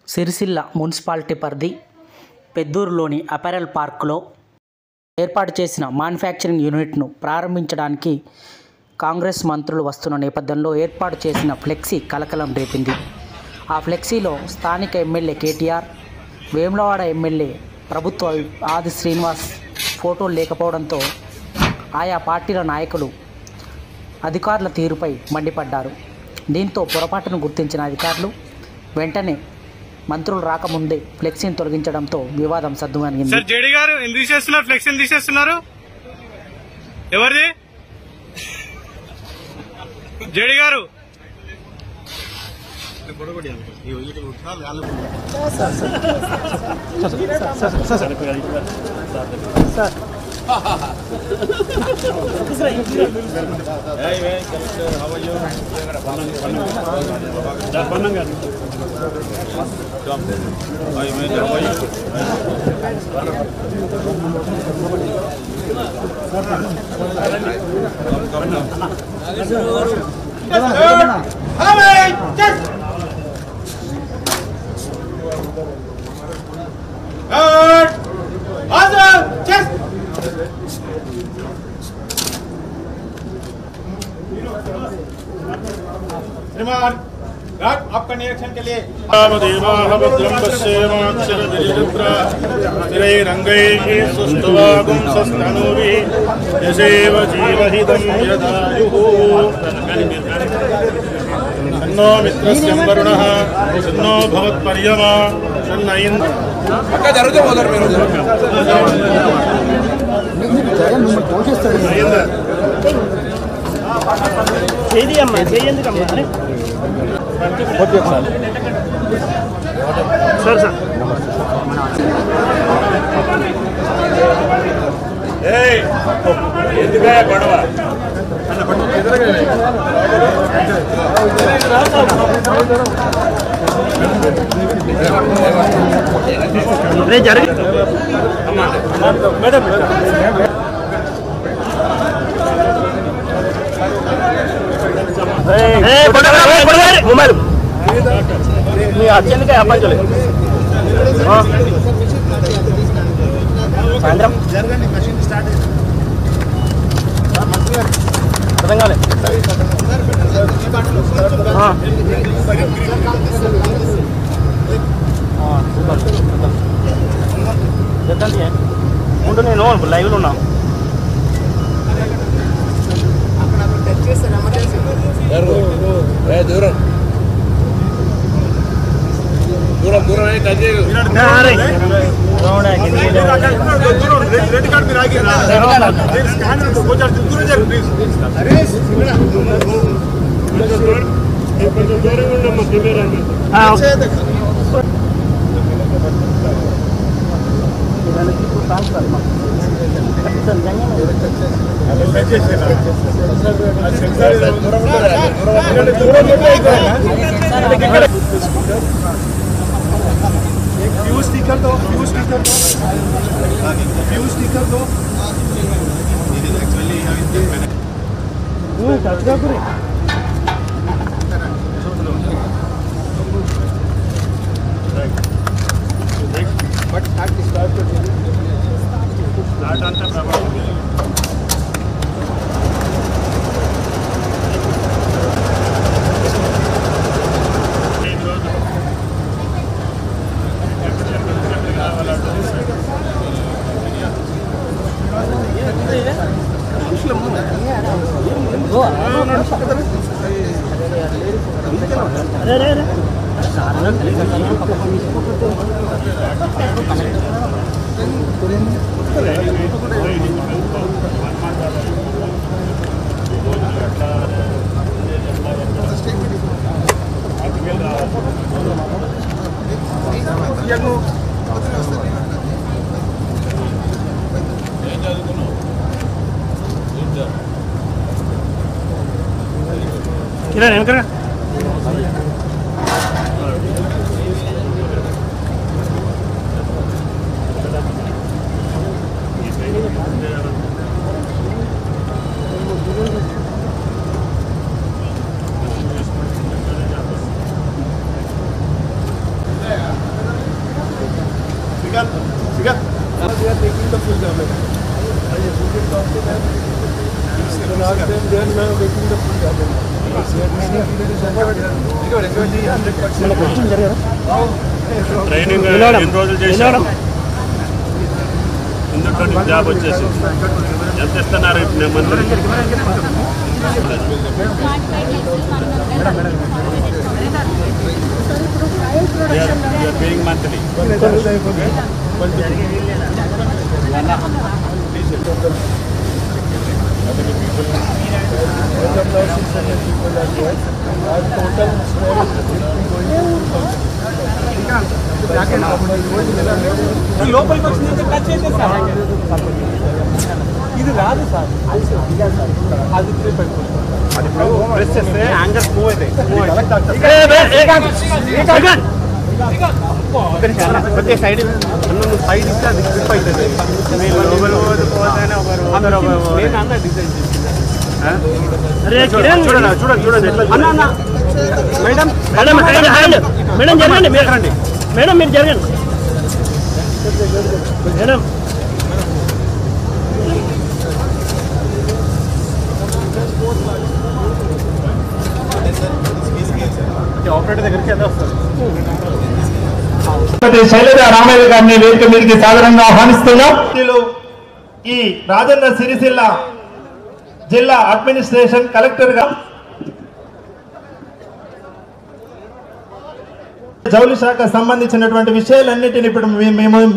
Sircilla municipality పరిధి పెద్దూరులోని apparel పార్కులో ఏర్పాటు చేసిన మ్యానుఫ్యాక్చరింగ్ యూనిట్ను ప్రారంభించడానికి కాంగ్రెస్ మంత్రులు వస్తున్న నేపథ్యంలో ఏర్పాటు చేసిన ఫ్లెక్సీ కలకలం రేపింది. ఆ ఫ్లెక్సీలో స్థానిక ఎమ్మెల్యే కేటీఆర్, వేములవాడ ఎమ్మెల్యే ప్రభుత్వ ఆది శ్రీనివాస్ ఫోటోలు లేకపోవడంతో ఆయా పార్టీల నాయకులు అధికారుల తీరుపై మండిపడ్డారు. దీంతో పొరపాటును గుర్తించిన అధికారులు వెంటనే మంత్రులు రాకముందే ఫ్లెక్సీని తొలగించడంతో వివాదం సద్దుమణిగింది. సార్ జేడీ గారు ఎందుకు తీసేస్తున్నారు? ఫ్లెక్సీ ఎందుకు తీసేస్తున్నారు? ఎవరిది? జేడీ గారు श्रीमान आपका निरीक्षण के लिए सन्नो मित्रस्य वरुणः सन्नो भवत्पर्यमा सन्न इंद्र अक्का जरूर बोलर मेरे చేది అమ్మ చేయందుకమ్మ అరే ఓకే సార్ సార్ ఏయ్ ఎందుకే గొడవ అన్న పట్టు ఎదురుగా రే జరిగి మేడం मोबाइल अच्छे क्या अपन चले సాయంత్రం అర్థం కాలే ఉండు నేను లైవ్లో ఉన్నా దూరం దూరం దూరం రెడ్ కార్డ్ మీరు ఆగి फ्यूज स्टिकर दो Kiran వెనకరా Sigan. Sigan. We are taking the full garment. They are now making the full garment. Training ఎన్ని రోజులు చేశారు? ఇందులో జాబ్ వచ్చేసి ఎంత ఇస్తున్నారు ఇప్పుడు మంత్లీ? Paying monthly. లోపలికి వచ్చింది టచ్ అయితే సార్ ఇది రాదు సార్. అది ప్రెస్ చేస్తే యాంగర్స్ మూవ్ అవుతాయి. సైడ్ సైడ్ ఇస్తే అది స్లిప్ అవుతుంది. చూడండి చూడండి మేడం మేడం మేడం జరగండి మీరు రండి మేడం మీరు జరగండి మేడం. ఆపరేటర్ దగ్గరికి ఎంత వస్తారు? శైలజ రామయ్య గారిని వేదిక మీదకి సాధారణంగా ఆహ్వానిస్తున్నాం. ఈ రాజన్న సిరిసిల్ల జిల్లా అడ్మినిస్ట్రేషన్ కలెక్టర్ గా జౌలి శాఖ సంబంధించినటువంటి విషయాలన్నిటిని ఇప్పుడు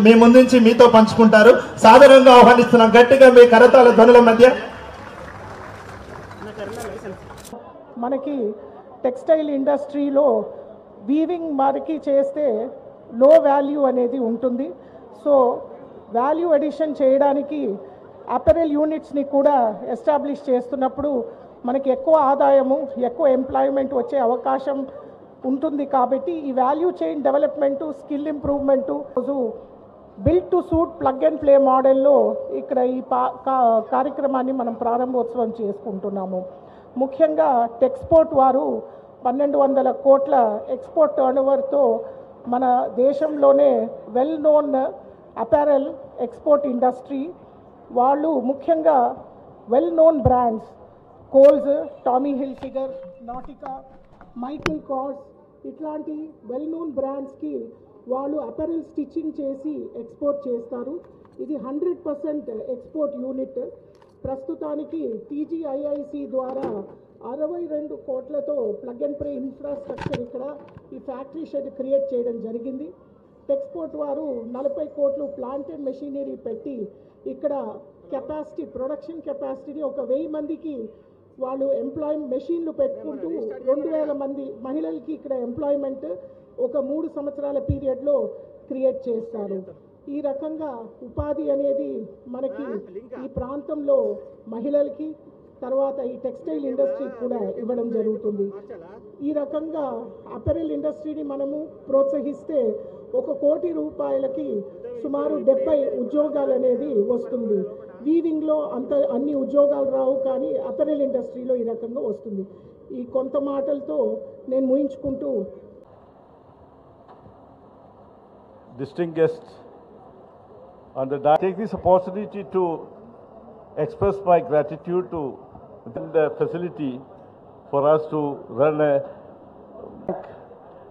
మీ ముందుంచి మీతో పంచుకుంటారు. సాధారణంగా ఆహ్వానిస్తున్నాం. గట్టిగా మీ కరతాల ధ్వనుల మధ్య. మనకి టెక్స్టైల్ ఇండస్ట్రీలో వీవింగ్ మనకి చేస్తే లో వాల్యూ అనేది ఉంటుంది. సో వాల్యూ అడిషన్ చేయడానికి అపెరల్ యూనిట్స్ని కూడా ఎస్టాబ్లిష్ చేస్తున్నప్పుడు మనకి ఎక్కువ ఆదాయము ఎక్కువ ఎంప్లాయ్మెంట్ వచ్చే అవకాశం ఉంటుంది. కాబట్టి ఈ value chain development skill improvement build to suit plug and play మోడల్లో ఇక్కడ ఈ కార్యక్రమాన్ని మనం ప్రారంభోత్సవం చేసుకుంటున్నాము. ముఖ్యంగా టెక్స్పోర్ట్ వారు 1200 కోట్ల ఎక్స్పోర్ట్ టర్నోవర్తో మన దేశంలోనే well known apparel export industry. వాళ్ళు ముఖ్యంగా well known brands Kohl's, Tommy Hilfiger, Nautica, Michael Kors ఇట్లాంటి వెల్ నోన్ బ్రాండ్స్కి వాళ్ళు అపారెల్ స్టిచ్చింగ్ చేసి ఎక్స్పోర్ట్ చేస్తారు. ఇది 100% ఎక్స్పోర్ట్ యూనిట్. ప్రస్తుతానికి టీజీఐఐసి ద్వారా 62 కోట్లతో ప్లగ్ అండ్ ప్లే ఇన్ఫ్రాస్ట్రక్చర్ ఇక్కడ ఈ ఫ్యాక్టరీ షెడ్ క్రియేట్ చేయడం జరిగింది. టెక్స్పోర్ట్ వారు 40 కోట్లు ప్లాంట్ అండ్ మెషినరీ పెట్టి ఇక్కడ కెపాసిటీ ప్రొడక్షన్ కెపాసిటీని 1000 మందికి వాళ్ళు మెషిన్లు పెట్టుకుంటూ 2000 మంది మహిళలకి ఇక్కడ ఎంప్లాయ్మెంట్ ఒక 3 సంవత్సరాల పీరియడ్లో క్రియేట్ చేస్తారు. ఈ రకంగా ఉపాధి అనేది మనకి ఈ ప్రాంతంలో మహిళలకి తర్వాత ఈ టెక్స్టైల్ ఇండస్ట్రీ కూడా ఇవ్వడం జరుగుతుంది. ఈ రకంగా అపెరల్ ఇండస్ట్రీని మనము ప్రోత్సహిస్తే 1 కోటి రూపాయలకి సుమారు 70 ఉద్యోగాలు అనేది వస్తుంది. వీవింగ్లో అన్ని ఉద్యోగాలు రావు, కానీ అపెరల్ ఇండస్ట్రీలో ఈ రకంగా వస్తుంది. ఈ కొంత మాటలతో నేను ముగించుకుంటూ distinguished guests on the take this opportunity to express my gratitude to the facility for us to run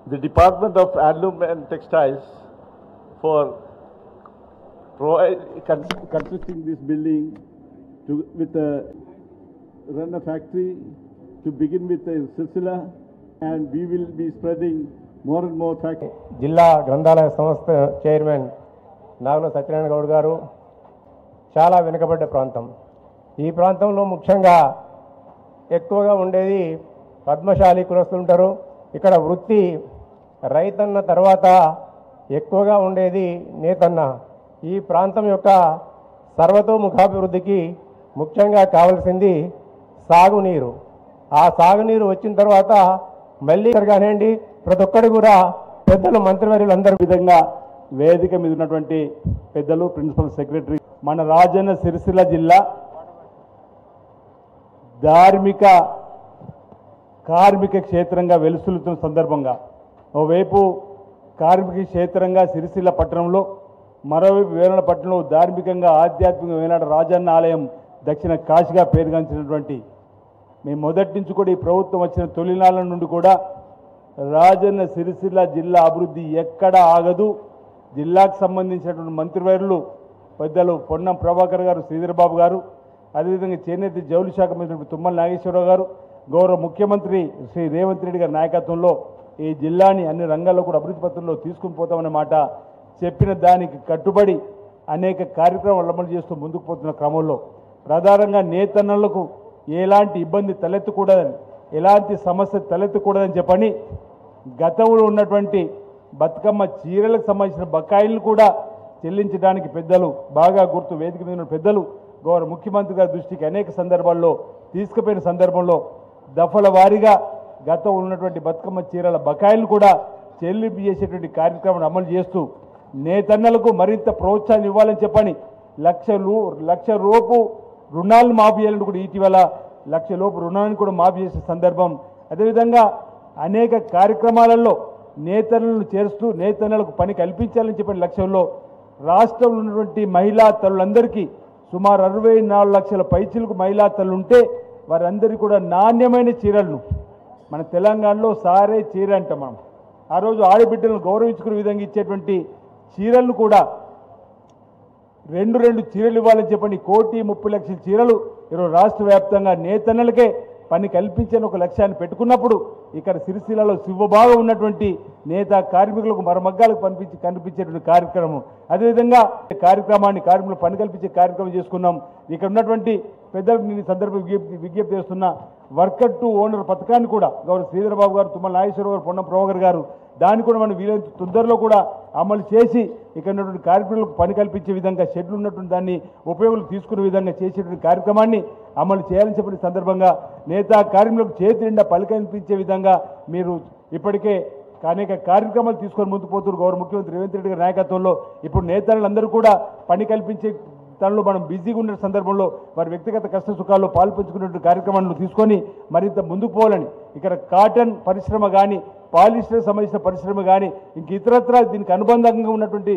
the Department of Handloom and Textiles for constructing this building with run a factory to begin with Silsila, and we will be spreading more and more factories. జిల్లా గ్రంథాలయ సంస్థ chairman నాగుల సత్యనారాయణ గౌడ్ గారు, చాలా వెనుకబడ్డ ప్రాంతం. ఈ ప్రాంతంలో ముఖ్యంగా ఎక్కువగా ఉండేది పద్మశాలి కులస్తులు ఉంటారు. ఇక్కడ వృత్తి రైతన్న తర్వాత ఎక్కువగా ఉండేది నేతన్న. ఈ ప్రాంతం యొక్క సర్వతోముఖాభివృద్ధికి ముఖ్యంగా కావాల్సింది సాగునీరు. ఆ సాగునీరు వచ్చిన తర్వాత మళ్ళీ కానివ్వండి ప్రతి ఒక్కటి కూడా పెద్దలు మంత్రివర్యులు అందరి విధంగా వేదిక మీద ఉన్నటువంటి పెద్దలు, ప్రిన్సిపల్ సెక్రటరీ, మన రాజన్న సిరిసిల్ల జిల్లా కార్మిక క్షేత్రంగా వెలుసులుతున్న సందర్భంగా ఓవైపు కార్మిక క్షేత్రంగా సిరిసిల్ల పట్టణంలో మరోవైపు వేలనపట్నంలో ధార్మికంగా ఆధ్యాత్మికంగా వేలాడ రాజన్న ఆలయం దక్షిణ కాశీగా పేరుగాంచినటువంటి మేము మొదటి నుంచి కూడా ఈ ప్రభుత్వం వచ్చిన తొలినాళ్ళ నుండి కూడా రాజన్న సిరిసిల్ల జిల్లా అభివృద్ధి ఎక్కడా ఆగదు. జిల్లాకు సంబంధించినటువంటి మంత్రివర్యులు పెద్దలు పొన్నం ప్రభాకర్ గారు, శ్రీధర్ బాబు గారు, అదేవిధంగా చేనేత జౌళి శాఖ మంత్రి తుమ్మల నాగేశ్వరరావు గారు, గౌరవ ముఖ్యమంత్రి శ్రీ రేవంత్ రెడ్డి గారి నాయకత్వంలో ఈ జిల్లాని అన్ని రంగాల్లో కూడా అభివృద్ధి పత్రంలో తీసుకుని పోతామనే మాట చెప్పిన దానికి కట్టుబడి అనేక కార్యక్రమాలు అమలు చేస్తూ ముందుకు పోతున్న క్రమంలో ప్రధానంగా నేతన్నలకు ఎలాంటి ఇబ్బంది తలెత్తకూడదని, ఎలాంటి సమస్య తలెత్తకూడదని చెప్పని గతంలో ఉన్నటువంటి బతుకమ్మ చీరలకు సంబంధించిన బకాయిలను కూడా చెల్లించడానికి పెద్దలు బాగా గుర్తు వేదిక మీద ఉన్న పెద్దలు గౌరవ ముఖ్యమంత్రి గారి దృష్టికి అనేక సందర్భాల్లో తీసుకుపోయిన సందర్భంలో దఫల వారీగా గతం ఉన్నటువంటి బతుకమ్మ చీరల బకాయిలను కూడా చెల్లింపు చేసేటువంటి కార్యక్రమాన్ని అమలు చేస్తూ నేతన్నలకు మరింత ప్రోత్సాహం ఇవ్వాలని చెప్పని లక్ష రూపు రుణాలను మాఫీ చేయాలని కూడా ఇటీవల 1,00,000 లోపు రుణాలను కూడా మాఫీ చేసే సందర్భం. అదేవిధంగా అనేక కార్యక్రమాలలో నేతన్నలను చేరుస్తూ నేతన్నలకు పని కల్పించాలని చెప్పిన లక్ష్యంలో రాష్ట్రంలో ఉన్నటువంటి మహిళా తల్లులందరికీ సుమారు 64 లక్షల పైచిలకు మహిళా తల్లు ఉంటే వారందరికీ కూడా నాణ్యమైన చీరలను మన తెలంగాణలో సారే చీర అంటాం మనం. ఆ రోజు ఆడబిడ్డలను గౌరవించుకునే విధంగా ఇచ్చేటువంటి చీరలను కూడా రెండు చీరలు ఇవ్వాలని చెప్పండి 1,30,00,000 చీరలు ఈరోజు రాష్ట్ర వ్యాప్తంగా నేతన్నలకే పని కల్పించని ఒక లక్ష్యాన్ని పెట్టుకున్నప్పుడు ఇక్కడ సిరిసిల్లలో శివభాగం ఉన్నటువంటి నేత కార్మికులకు మరమగ్గాలకు కనిపించేటువంటి కార్యక్రమం, అదేవిధంగా కార్మికులు పని కల్పించే కార్యక్రమం చేసుకున్నాం. ఇక్కడ ఉన్నటువంటి పెద్దలకు సందర్భం విజ్ఞప్తి చేస్తున్న వర్కర్ టు ఓనర్ పథకాన్ని కూడా గౌరవ శ్రీధర్ బాబు గారు, తుమ్మల నాగేశ్వరరావు గారు, పొన్నం ప్రభాకర్ గారు దాన్ని కూడా మనం వీలైనంత తొందరలో కూడా అమలు చేసి ఇక్కడ ఉన్నటువంటి కార్మికులకు పని కల్పించే విధంగా షెడ్లు ఉన్నటువంటి దాన్ని ఉపయోగం తీసుకునే విధంగా చేసేటువంటి కార్యక్రమాన్ని అమలు చేయాలని చెప్పిన సందర్భంగా నేత కార్మికులకు చేతి నిండా పని కల్పించే విధంగా మీరు ఇప్పటికే అనేక కార్యక్రమాలు తీసుకొని ముందుకు పోతున్నారు. గౌరవ ముఖ్యమంత్రి రేవంత్ రెడ్డి గారి నాయకత్వంలో ఇప్పుడు నేతలందరూ కూడా పని కల్పించే తనలో మనం బిజీగా ఉన్న సందర్భంలో వారి వ్యక్తిగత కష్ట సుఖాల్లో పాల్పంచుకునే కార్యక్రమాలను తీసుకొని మరింత ముందుకు పోవాలని ఇక్కడ కాటన్ పరిశ్రమ కానీ పాలిస్టర్ సంబంధించిన పరిశ్రమ కానీ ఇంక ఇతరత్రా దీనికి అనుబంధంగా ఉన్నటువంటి